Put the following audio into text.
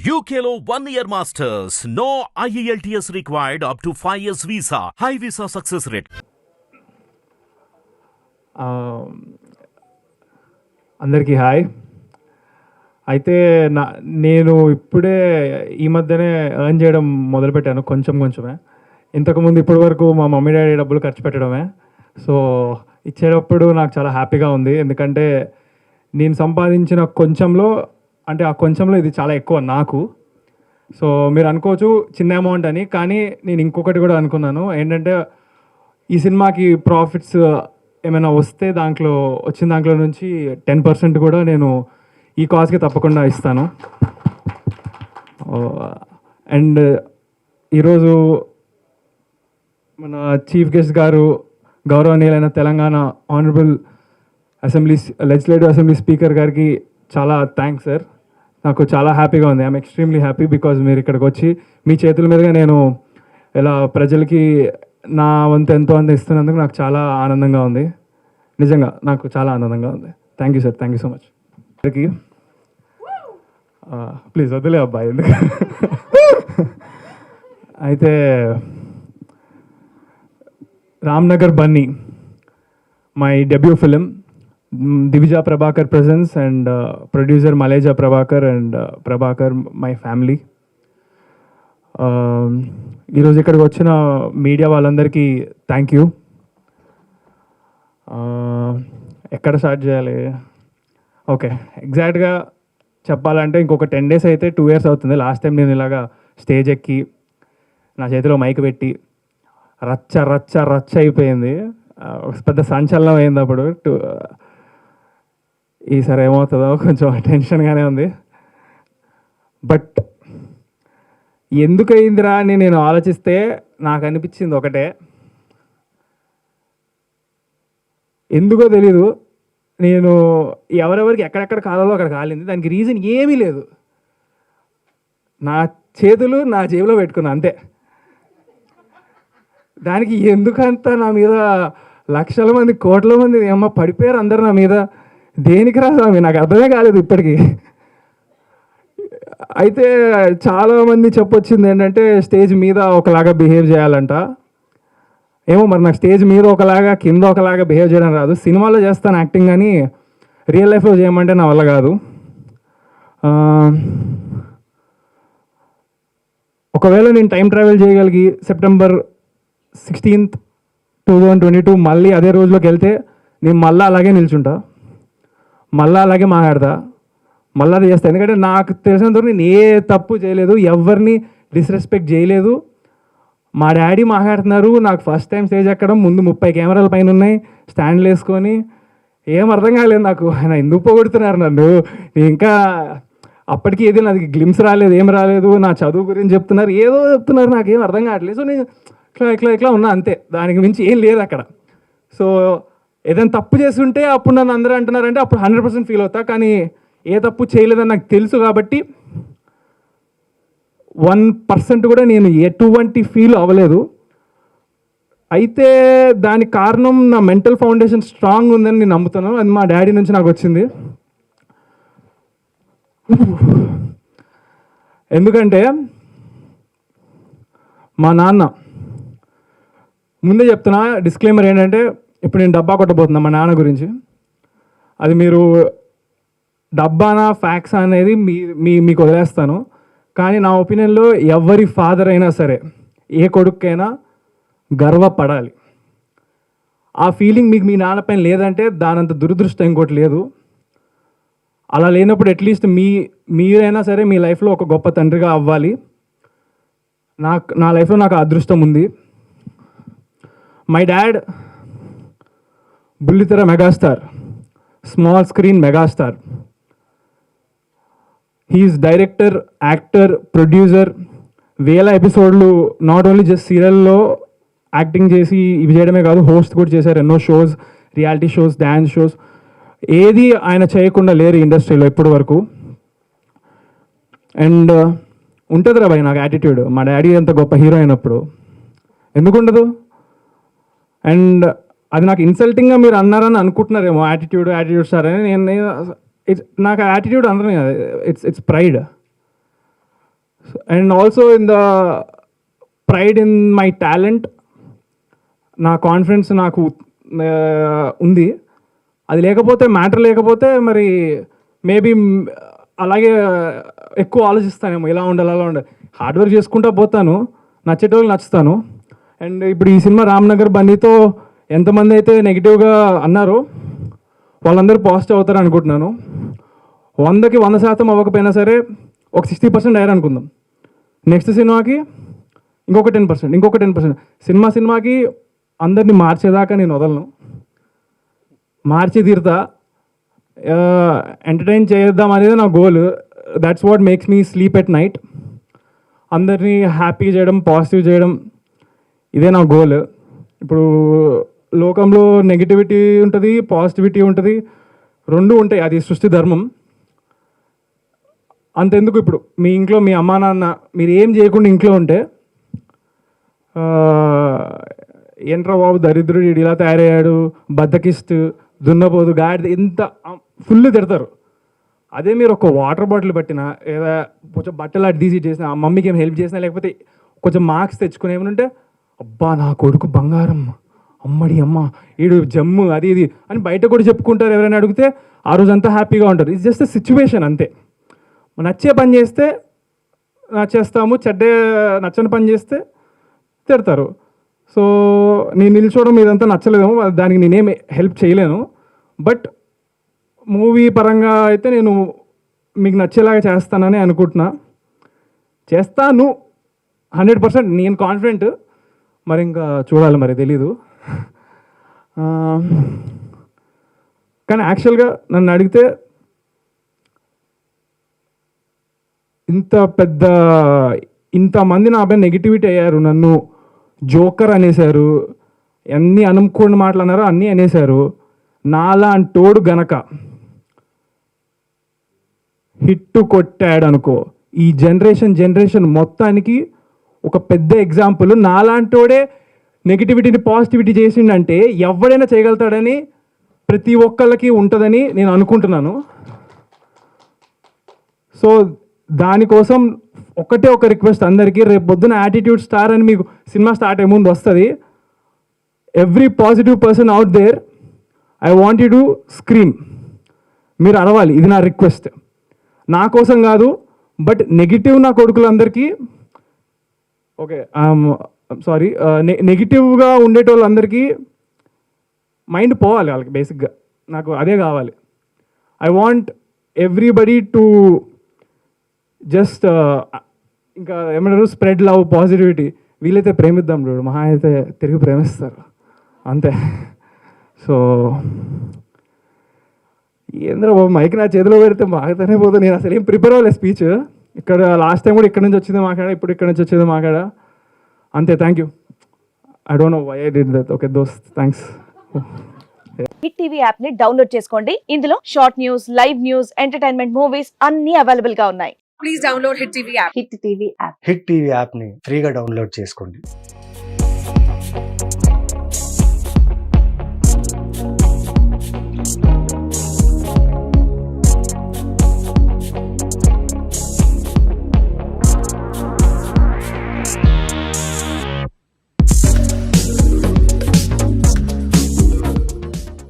UKLO 1 year masters. No IELTS required up to 5 years visa. High visa success rate. అందరికీ hi. అయితే నేను ఇప్పుడే ఈ మధ్యనే ఎర్న్ చేయడం మొదలుపెట్టాను, కొంచెమే. ఇంతకుముందు ఇప్పటి వరకు మా మమ్మీ డాడీ డబ్బులు ఖర్చు పెట్టడమే. సో ఇచ్చేటప్పుడు నాకు చాలా హ్యాపీగా ఉంది, ఎందుకంటే నేను సంపాదించిన కొంచెంలో, అంటే ఆ కొంచెంలో ఇది చాలా ఎక్కువ నాకు. సో మీరు అనుకోవచ్చు చిన్న అమౌంట్ అని, కానీ నేను ఇంకొకటి కూడా అనుకున్నాను. ఏంటంటే ఈ సినిమాకి ప్రాఫిట్స్ ఏమైనా వస్తే వచ్చిన దాంట్లో నుంచి 10% కూడా నేను ఈ కాజ్కి తప్పకుండా ఇస్తాను. అండ్ ఈరోజు మన చీఫ్ గెస్ట్ గారు, గౌరవనీయులైన Telangana honourable legislative assembly speaker గారికి చాలా థ్యాంక్స్ సార్. నాకు చాలా హ్యాపీగా ఉంది. ఐఎమ్ ఎక్స్ట్రీమ్లీ హ్యాపీ బికాజ్ మీరు ఇక్కడికి వచ్చి మీ చేతుల మీదుగా నేను ఇలా ప్రజలకి నా వంతు ఎంతో అంత ఇస్తున్నందుకు నాకు చాలా ఆనందంగా ఉంది. నిజంగా నాకు చాలా ఆనందంగా ఉంది. Thank you sir, thank you so much. Please వదిలే అబ్బాయి ఎందుకు. అయితే Ramnagar Bunny, my debut film. Divija Prabhakar presents and producer Maleja Prabhakar and Prabhakar, my family. ఈరోజు ఇక్కడికి వచ్చిన మీడియా వాళ్ళందరికీ థ్యాంక్ యూ. ఎక్కడ స్టార్ట్ చేయాలి? ఓకే, ఎగ్జాక్ట్గా చెప్పాలంటే ఇంకొక 10 days అయితే 2 years అవుతుంది. లాస్ట్ టైం నేను ఇలాగా స్టేజ్ ఎక్కి నా చేతిలో మైక్ పెట్టి రచ్చ రచ్చ రచ్చ అయిపోయింది, పెద్ద సంచలనం అయింది అప్పుడు. ఈసారి ఏమవుతుందో కొంచెం టెన్షన్గానే ఉంది. బట్ ఎందుకు అయిందిరా అని నేను ఆలోచిస్తే నాకు అనిపించింది ఒకటే, ఎందుకో తెలీదు, నేను ఎవరెవరికి ఎక్కడెక్కడ కాలాలో అక్కడ కాలింది. దానికి రీజన్ ఏమీ లేదు, నా చేతులు నా జేబులో పెట్టుకున్నా అంతే. దానికి ఎందుకంత నా మీద లక్షల మంది కోట్ల మంది ఏమో పడిపోయారు అందరు నా మీద. దేనికి రా స్వామి, నాకు అర్థమే కాలేదు ఇప్పటికీ. అయితే చాలామంది చెప్పొచ్చింది ఏంటంటే స్టేజ్ మీద ఒకలాగా బిహేవ్ చేయాలంట. ఏమో మరి నాకు స్టేజ్ మీద ఒకలాగా కింద ఒకలాగా బిహేవ్ చేయడం రాదు. సినిమాలో చేస్తాను యాక్టింగ్, కానీ రియల్ లైఫ్లో చేయమంటే నా వల్ల కాదు. ఒకవేళ నేను టైం ట్రావెల్ చేయగలిగి September 16th, 2022 మళ్ళీ అదే రోజులోకి వెళ్తే నేను మళ్ళీ అలాగే నిల్చుంటా, మళ్ళీ అలాగే మాట్లాడతా, మళ్ళీ అది చేస్తాను. ఎందుకంటే నాకు తెలిసినంతవరకు నేను ఏ తప్పు చేయలేదు, ఎవరిని డిస్రెస్పెక్ట్ చేయలేదు. మా డాడీ మాట్లాడుతున్నారు, నాకు ఫస్ట్ టైం స్టేజ్ ఎక్కడం, ముందు 30 కెమెరాల పైన ఉన్నాయి, స్టాండ్లు వేసుకొని, ఏం అర్థం కాలేదు నాకు. ఆయన ఎందుకు పోగొడుతున్నారు నన్ను. ఇంకా అప్పటికి ఏది నాకు గ్లిమ్స్ రాలేదు, ఏం రాలేదు, నా చదువు గురించి చెప్తున్నారు, ఏదో చెప్తున్నారు, నాకేం అర్థం కావట్లేదు. సో నేను ఇట్లా ఉన్నా అంతే, దానికి మించి ఏం లేదు అక్కడ. సో ఏదైనా తప్పు చేస్తుంటే అప్పుడు నన్ను అందరూ అంటున్నారంటే అప్పుడు 100% ఫీల్ అవుతా, కానీ ఏ తప్పు చేయలేదని నాకు తెలుసు కాబట్టి 1% కూడా నేను ఎటువంటి ఫీల్ అవ్వలేదు. అయితే దానికి కారణం నా మెంటల్ ఫౌండేషన్ స్ట్రాంగ్ ఉందని నేను నమ్ముతున్నాను. అది మా డాడీ నుంచి నాకు వచ్చింది. ఎందుకంటే మా నాన్న, ముందే చెప్తున్నా డిస్క్లైమర్ ఏంటంటే, ఇప్పుడు నేను డబ్బా కొట్టబోతున్నా మా నాన్న గురించి. అది మీరు డబ్బానా ఫ్యాక్స్ అనేది మీకు వదిలేస్తాను. కానీ నా ఒపీనియన్లో ఎవరి ఫాదర్ అయినా సరే, ఏ కొడుకైనా గర్వపడాలి. ఆ ఫీలింగ్ మీకు మీ నాన్న పైన లేదంటే దానంత దురదృష్టం ఇంకోటి లేదు. అలా లేనప్పుడు అట్లీస్ట్ మీరైనా సరే మీ లైఫ్లో ఒక గొప్ప తండ్రిగా అవ్వాలి. నా లైఫ్లో నాకు అదృష్టం ఉంది. మై డాడ్ బుల్లితెర megastar, small screen megastar. He's director, actor, producer. వేల ఎపిసోడ్లు నాట్ ఓన్లీ జస్ట్ సీరియల్లో యాక్టింగ్ చేసి ఇవి చేయడమే కాదు, హోస్ట్ కూడా చేశారు ఎన్నో shows, reality shows, dance shows. ఏది ఆయన చేయకుండా లేరు ఇండస్ట్రీలో ఇప్పటి వరకు. అండ్ ఉంటుంది రా భయ్ నాకు యాటిట్యూడ్. మా డాడీ అంత గొప్ప హీరో అయినప్పుడు ఎందుకు ఉండదు? అండ్ అది నాకు ఇన్సల్టింగ్గా మీరు అన్నారని అనుకుంటున్నారేమో, యాటిట్యూడ్ స్టార్ అని. నాకు యాటిట్యూడ్ అందరం it's pride. And also in the pride in my talent, నా కాన్ఫిడెన్స్ నాకు ఉంది. అది లేకపోతే, మ్యాటర్ లేకపోతే మరి మేబీ అలాగే ఎక్కువ ఆలోచిస్తానేమో, ఇలా ఉండాలి అలా ఉండాలి. హార్డ్ వర్క్ చేసుకుంటా పోతాను, నచ్చేటోళ్ళు నచ్చుతాను. అండ్ ఇప్పుడు ఈ సినిమా రామ్నగర్ బన్నీతో ఎంతమంది అయితే నెగిటివ్గా అన్నారో వాళ్ళందరూ పాజిటివ్ అవుతారు అనుకుంటున్నాను. 100కి 100% అవ్వకపోయినా సరే ఒక 60% అయ్యారు అనుకుందాం. నెక్స్ట్ సినిమాకి ఇంకొక 10%. సినిమాకి అందరినీ మార్చేదాకా నేను వదలను, మార్చి తీరుతా. ఎంటర్టైన్ చేద్దాం అనేది నా goal. That's what makes me sleep at night. అందరినీ హ్యాపీ చేయడం, పాజిటివ్ చేయడం, ఇదే నా గోల్. ఇప్పుడు లోకంలో నెగిటివిటీ ఉంటుంది, పాజిటివిటీ ఉంటుంది, రెండు ఉంటాయి. అది సృష్టి ధర్మం. అంతెందుకు, ఇప్పుడు మీ ఇంట్లో మీ అమ్మా నాన్న మీరు ఏం చేయకుండా ఇంట్లో ఉంటే, ఏంట్రా బాబు దరిద్రుడు ఇలా తయారయ్యాడు, బద్దకిస్తూ, దున్నపోదు, గాడి, ఇంత ఫుల్ తిడతారు. అదే మీరు ఒక వాటర్ బాటిల్ పట్టినా, లేదా కొంచెం బట్టలు అటు తీసి చేసినా, ఆ మమ్మీకి ఏం హెల్ప్ చేసినా, లేకపోతే కొంచెం మార్క్స్ తెచ్చుకుని ఏమనుంటే, అబ్బా నా కొడుకు బంగారం, అమ్మడి అమ్మ ఈడు జమ్ము, అది ఇది అని బయట కూడా చెప్పుకుంటారు. ఎవరైనా అడిగితే ఆ రోజు అంతా హ్యాపీగా ఉంటారు. ఇట్స్ జస్ట్ సిచ్యువేషన్ అంతే. నచ్చే పని చేస్తే నచ్చేస్తాము, నచ్చని పని చేస్తే తిడతారు. సో నేను నిల్చోవడం ఇదంతా నచ్చలేదేమో, దానికి నేనేం హెల్ప్ చేయలేను. బట్ మూవీ పరంగా అయితే నేను మీకు నచ్చేలాగా చేస్తానని అనుకుంటున్నా. చేస్తాను 100%, నేను కాన్ఫిడెంట్. మరి ఇంకా చూడాలి, మరి తెలీదు. కానీ యాక్చువల్గా నన్ను అడిగితే ఇంతమంది నా పైన నెగిటివిటీ అయ్యారు, నన్ను జోకర్ అనేసారు, అన్నీ అనుకోని మాటలు అన్నారు, అన్నీ అనేసారు. నాలాంటోడు గనక హిట్టు కొట్టాడు అనుకో, ఈ జనరేషన్ మొత్తానికి ఒక పెద్ద ఎగ్జాంపుల్. నాలాంటోడే నెగిటివిటీని పాజిటివిటీ చేసిండంటే ఎవడైనా చేయగలుగుతాడని ప్రతి ఒక్కళ్ళకి ఉంటుందని నేను అనుకుంటున్నాను. సో దానికోసం ఒకటే ఒక రిక్వెస్ట్ అందరికీ, రేపు పొద్దున యాటిట్యూడ్ స్టార్ అని మీకు సినిమా స్టార్ట్ అయ్యే ముందు వస్తుంది. Every positive person out there, I want you to scream. మీరు అరవాలి, ఇది నా రిక్వెస్ట్. నా కోసం కాదు, బట్ నెగిటివ్ నా కొడుకులందరికీ, ఓకే సారీ, నెగిటివ్గా ఉండేటోళ్ళందరికీ మైండ్ పోవాలి వాళ్ళకి. బేసిక్గా నాకు అదే కావాలి. I want everybody to just ఇంకా ఏమంటారు, స్ప్రెడ్ లవ్, పాజిటివిటీ. వీలైతే ప్రేమిద్దాం చూడు, మహా అయితే తిరిగి ప్రేమిస్తారు అంతే. సో ఏంద్ర బాబు మైక్ నా చేతిలో పెడితే మాకుతూనే పోతుంది. నేను అసలు ఏం ప్రిపేర్ అవ్వలేదు స్పీచ్. ఇక్కడ లాస్ట్ టైం కూడా ఇక్కడ నుంచి వచ్చింది మాట్లాడా, ఇప్పుడు ఇక్కడ నుంచి వచ్చేది మాట్లాడా, అంతే. Thank you. I don't know why I did that. Okay దోస్త్, థ్యాంక్స్. హిట్ టీవీ యాప్ ని డౌన్లోడ్ చేసుకోండి. ఇందులో short news, live news, entertainment movies అన్ని అవైలబుల్ గా ఉన్నాయి. Please download hit TV app. హిట్ టీవీ యాప్ని ఫ్రీగా డౌన్లోడ్ చేసుకోండి.